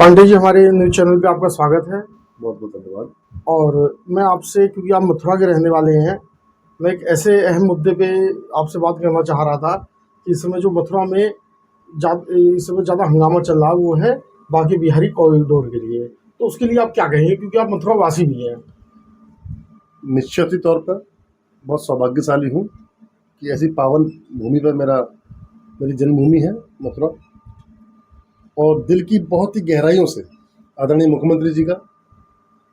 पांडे जी, हमारे news channel पे आपका स्वागत है। बहुत बहुत धन्यवाद। और मैं आपसे, क्योंकि आप मथुरा के रहने वाले हैं, मैं एक ऐसे अहम मुद्दे पे आपसे बात करना चाह रहा था कि इस समय जो मथुरा में इस समय ज़्यादा हंगामा चल रहा है वो है बांके बिहारी कॉरिडोर के लिए। तो उसके लिए आप क्या कहेंगे, क्योंकि आप मथुरा वासी भी हैं? निश्चित ही तौर पर बहुत सौभाग्यशाली हूँ कि ऐसी पावन भूमि पर मेरी जन्मभूमि है मथुरा, और दिल की बहुत ही गहराइयों से आदरणीय मुख्यमंत्री जी का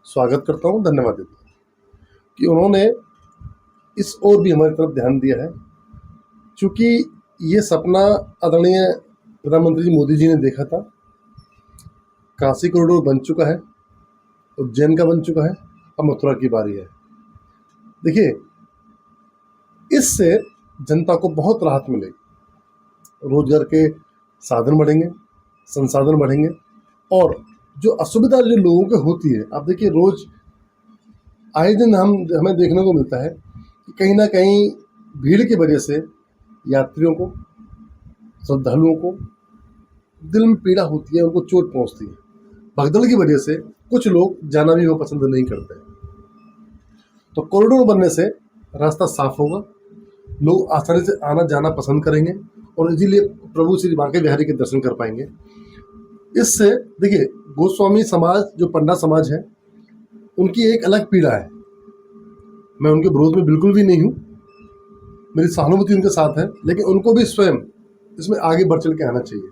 स्वागत करता हूँ, धन्यवाद देता हूँ कि उन्होंने इस ओर भी हमारी तरफ ध्यान दिया है। चूँकि ये सपना आदरणीय प्रधानमंत्री जी मोदी जी ने देखा था, काशी कॉरिडोर बन चुका है, उज्जैन का बन चुका है, अब मथुरा की बारी है। देखिए, इससे जनता को बहुत राहत मिलेगी, रोजगार के साधन बढ़ेंगे, संसाधन बढ़ेंगे, और जो असुविधा जो लोगों को होती है, आप देखिए रोज आए दिन हमें देखने को मिलता है कि कहीं ना कहीं भीड़ की वजह से यात्रियों को, श्रद्धालुओं को दिल में पीड़ा होती है, उनको चोट पहुंचती है। भगदड़ की वजह से कुछ लोग जाना भी वो पसंद नहीं करते। तो कॉरिडोर बनने से रास्ता साफ होगा, लोग आसानी से आना जाना पसंद करेंगे और इसीलिए प्रभु श्री बांके बिहारी के दर्शन कर पाएंगे। इससे देखिए, गोस्वामी समाज जो पंडा समाज है, उनकी एक अलग पीड़ा है। मैं उनके विरोध में बिल्कुल भी नहीं हूँ, मेरी सहानुभूति उनके साथ है, लेकिन उनको भी स्वयं इसमें आगे बढ़ चल के आना चाहिए।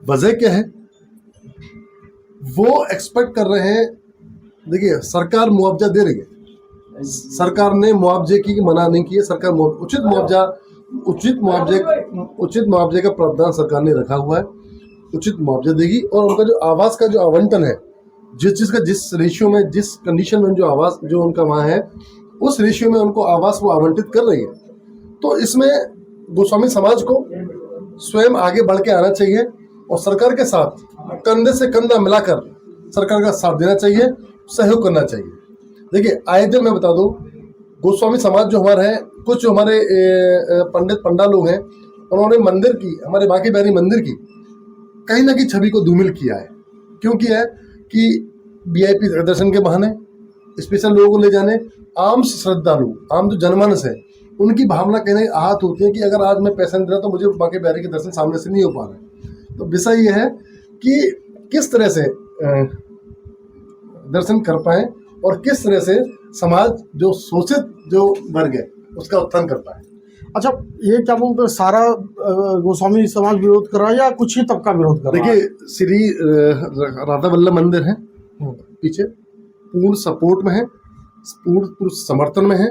वजह क्या है? वो एक्सपेक्ट कर रहे हैं, देखिए सरकार मुआवजा दे रही है, सरकार ने मुआवजे की मना नहीं की है। सरकार उचित मुआवजे का प्रावधान सरकार ने रखा हुआ है, उचित मुआवजा देगी। और उनका जो आवास का जो आवंटन है, जिस रेशियो में, जिस कंडीशन में जो आवास जो उनका वहाँ है, उस रेशियो में उनको आवास वो आवंटित कर रही है। तो इसमें गोस्वामी समाज को स्वयं आगे बढ़ के आना चाहिए और सरकार के साथ कंधे से कंधा मिलाकर सरकार का साथ देना चाहिए, सहयोग करना चाहिए। देखिए, आए दिन मैं बता दूं, गोस्वामी समाज जो हमारा है, कुछ जो हमारे पंडा लोग हैं, उन्होंने मंदिर की, हमारे बांके बिहारी मंदिर की कहीं ना कहीं छवि को धूमिल किया है। क्यों किया है? कि वीआईपी दर्शन के बहाने स्पेशल लोगों को ले जाने, आम श्रद्धालु, आम जो जनमानस है, उनकी भावना कहीं ना कहीं आहत होती है कि अगर आज मैं पैसा नहीं दे रहा तो मुझे बांके बिहारी के दर्शन सामने से नहीं हो पा रहा। तो विषय ये है कि किस तरह से दर्शन कर पाए और किस तरह से समाज जो शोषित जो वर्ग है उसका उत्थान कर पाए। अच्छा, ये क्या बोलते हैं, सारा गोस्वामी समाज विरोध कर रहा है या कुछ ही तबका विरोध कर रहा है? देखिए, श्री राधा वल्लभ मंदिर है पीछे, पूर्ण सपोर्ट में है, पूर्ण समर्थन में है,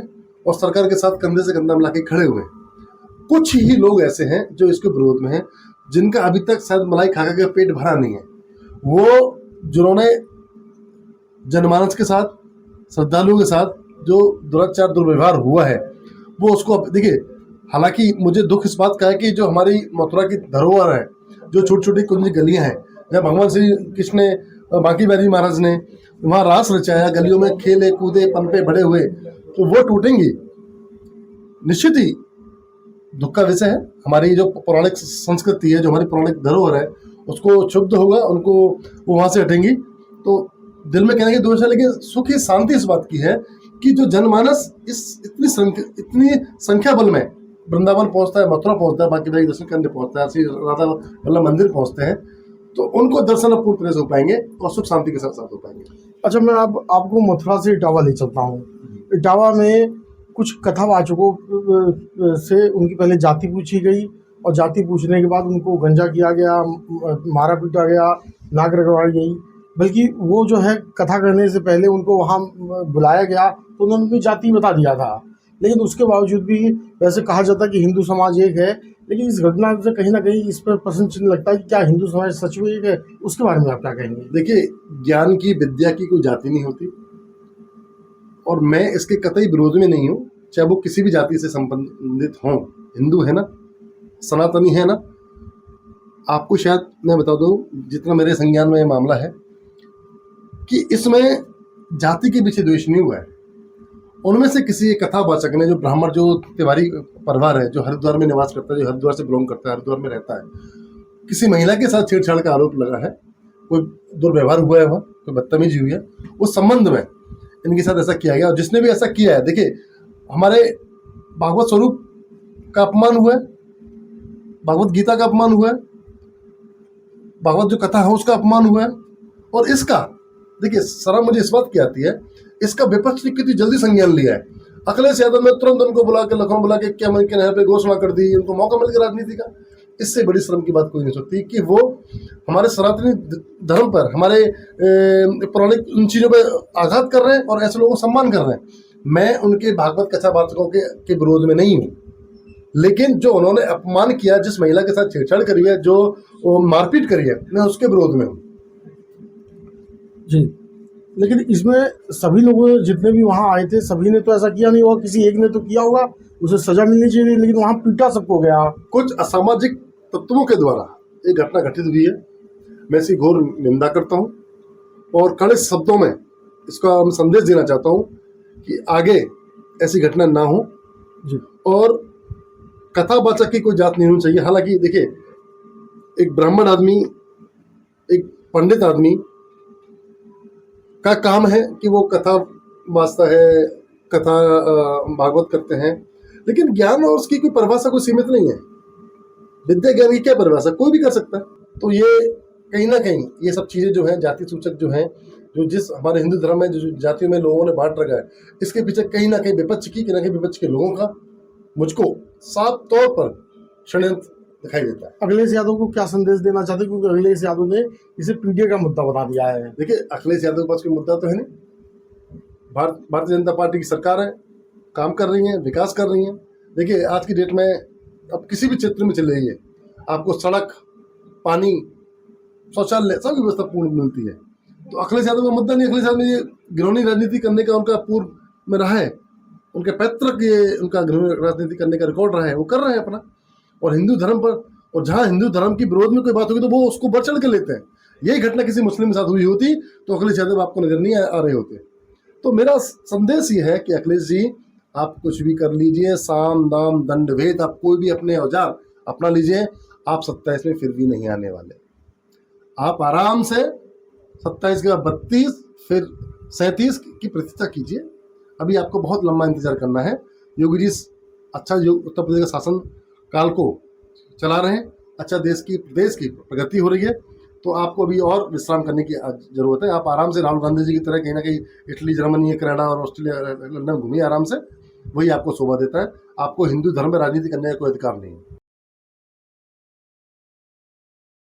और सरकार के साथ कंधे से कंधा मिला के खड़े हुए हैं। कुछ ही लोग ऐसे हैं जो इसके विरोध में हैं, जिनका अभी तक शायद मलाई खा के पेट भरा नहीं है। वो जिन्होंने जनमानस के साथ, श्रद्धालुओं के साथ जो दुराचार, दुर्व्यवहार हुआ है, वो उसको देखिए। हालांकि मुझे दुख इस बात का है कि जो हमारी मथुरा की धरोहर है, जो छोटी छोटी कुंज गलियां हैं, जहाँ भगवान श्री कृष्ण ने, बांके बिहारी महाराज ने वहाँ रास रचाया, गलियों में खेले कूदे पनपे बड़े हुए, तो वो टूटेंगी। निश्चित ही दुख का विषय है। हमारी जो पौराणिक संस्कृति है, जो हमारी पौराणिक धरोहर है, उसको क्षुब्ध होगा, उनको वो वहाँ से हटेंगी, तो दिल में कहने की दोष है। लेकिन सुखी शांति इस बात की है कि जो जनमानस इतनी संख्या बल में वृंदावन पहुंचता है, मथुरा पहुंचता है, बांके बिहारी दर्शन करने पहुंचता है, श्री राधा वल्लभ मंदिर पहुंचते हैं, तो उनको दर्शन अब पूर्ण तरह से हो पाएंगे और सुख शांति के साथ हो पाएंगे। अच्छा, मैं आपको मथुरा से इटावा ले चलता हूँ। इटावा में कुछ कथावाचकों से उनकी पहले जाति पूछी गई, और जाति पूछने के बाद उनको गंजा किया गया, मारा पीटा गया, नाक रगड़वाई गई। बल्कि वो जो है, कथा करने से पहले उनको वहाँ बुलाया गया तो उन्होंने अपनी जाति बता दिया था। लेकिन उसके बावजूद भी वैसे कहा जाता है कि हिंदू समाज एक है, लेकिन इस घटना से कहीं ना कहीं इस पर प्रश्न चिन्ह लगता है कि क्या हिंदू समाज सच में एक है? उसके बारे में आप क्या कहेंगे? देखिए, ज्ञान की, विद्या की कोई जाति नहीं होती, और मैं इसके कतई विरोध में नहीं हूँ, चाहे वो किसी भी जाति से संबंधित हों। हिंदू है ना, सनातनी है ना। आपको शायद मैं बता दूं, जितना मेरे संज्ञान में ये मामला है, कि इसमें जाति के पीछे द्वेष नहीं हुआ है। उनमें से किसी एक कथावाचक ने, जो ब्राह्मण, जो तिवारी परिवार है, जो हरिद्वार में निवास करता है, जो हरिद्वार से बिलोंग करता है, हरिद्वार में रहता है, किसी महिला के साथ छेड़छाड़ का आरोप लगा है, कोई दुर्व्यवहार हुआ है, वहाँ कोई बदतमीजी हुई है, उस संबंध में इनके साथ ऐसा किया गया। और जिसने भी ऐसा किया है, देखिए हमारे भागवत स्वरूप का अपमान हुआ है, भागवत गीता का अपमान हुआ है, भागवत जो कथा है उसका अपमान हुआ है। और इसका देखिए शर्म मुझे इस बात की आती है, इसका विपक्ष ने कितनी जल्दी संज्ञान लिया है। अखिलेश यादव ने तुरंत उनको बुला के, लखनऊ बुला के क्या मन के नहर पे घोषणा कर दी, उनको मौका मिल गया राजनीति का। इससे बड़ी शर्म की बात कोई नहीं सकती कि वो हमारे सनातनी धर्म पर, हमारे पौराणिक उन चीज़ों पर आघात कर रहे हैं और ऐसे लोगों को सम्मान कर रहे हैं। मैं उनके भागवत कथा वाचकों के विरोध में नहीं हूँ, लेकिन जो उन्होंने अपमान किया, जिस महिला के साथ छेड़छाड़ करी है, जो मारपीट करी है, मैं उसके विरोध में हूँ। जी, लेकिन इसमें सभी लोग जितने भी वहाँ आए थे सभी ने तो ऐसा किया नहीं होगा, किसी एक ने तो किया होगा, उसे सजा मिलनी चाहिए, लेकिन वहाँ पीटा सबको गया। कुछ असामाजिक तत्वों के द्वारा एक घटना घटित हुई है, मैं इसकी घोर निंदा करता हूँ और कड़े शब्दों में इसका हम संदेश देना चाहता हूँ कि आगे ऐसी घटना ना हो। जी, और कथावाचक की कोई जात नहीं होनी चाहिए। हालांकि देखिए, एक ब्राह्मण आदमी, एक पंडित आदमी का काम है कि वो कथा वाचता है, कथा भागवत करते हैं, लेकिन ज्ञान और उसकी कोई परिभाषा कोई सीमित नहीं है। विद्या ज्ञान की क्या परिभाषा, कोई भी कर सकता है। तो ये कहीं ना कहीं ये सब चीज़ें जो हैं, जाति सूचक जो हैं, जो जिस हमारे हिंदू धर्म में जो जातियों में लोगों ने बांट रखा है, इसके पीछे कहीं ना कहीं विपक्ष की, कहीं ना कहीं विपक्ष के लोगों का मुझको साफ तौर पर षड्यंत्र दिखाई देता है। अखिलेश यादव को क्या संदेश देना चाहते हैं, क्योंकि अखिलेश यादव ने इसे पीटीए का मुद्दा बता दिया है। देखिए, अखिलेश यादव के पास कोई मुद्दा तो है नहीं। भारतीय जनता पार्टी की सरकार है, काम कर रही है, विकास कर रही है। देखिए आज की डेट में अब किसी भी क्षेत्र में चले जाइए, आपको सड़क, पानी, शौचालय, सब व्यवस्था पूर्ण मिलती है। तो अखिलेश यादव का मुद्दा नहीं। अखिलेश यादव ने ये घिनौनी राजनीति करने का उनका पूर्व में रहा है, उनके पैतृक ये उनका घिनौनी राजनीति करने का रिकॉर्ड रहा है, वो कर रहे हैं अपना। और हिंदू धर्म पर, और जहाँ हिंदू धर्म की विरोध में कोई बात होगी तो वो उसको बढ़ चढ़ के लेते हैं। यही घटना किसी मुस्लिम के साथ हुई होती तो अखिलेश यादव आपको नजर नहीं आ रहे होते। तो मेरा संदेश ये है कि अखिलेश जी, आप कुछ भी कर लीजिए, साम दाम दंड भेद, आप कोई भी अपने औजार अपना लीजिए, आप 27 में फिर भी नहीं आने वाले। आप आराम से 27 के बाद 32, फिर 37 की प्रतिष्ठा कीजिए। अभी आपको बहुत लंबा इंतजार करना है। योगी जी अच्छा उत्तर प्रदेश का शासन काल को चला रहे हैं, अच्छा देश की प्रगति हो रही है, तो आपको अभी और विश्राम करने की जरूरत है। आप आराम से राहुल गांधी जी की तरह कहीं ना कहीं इटली, जर्मनी, कनाडा और ऑस्ट्रेलिया, लंदन घूमिए आराम से, वही आपको शोभा देता है। आपको हिंदू धर्म में राजनीति करने का कोई अधिकार नहीं है।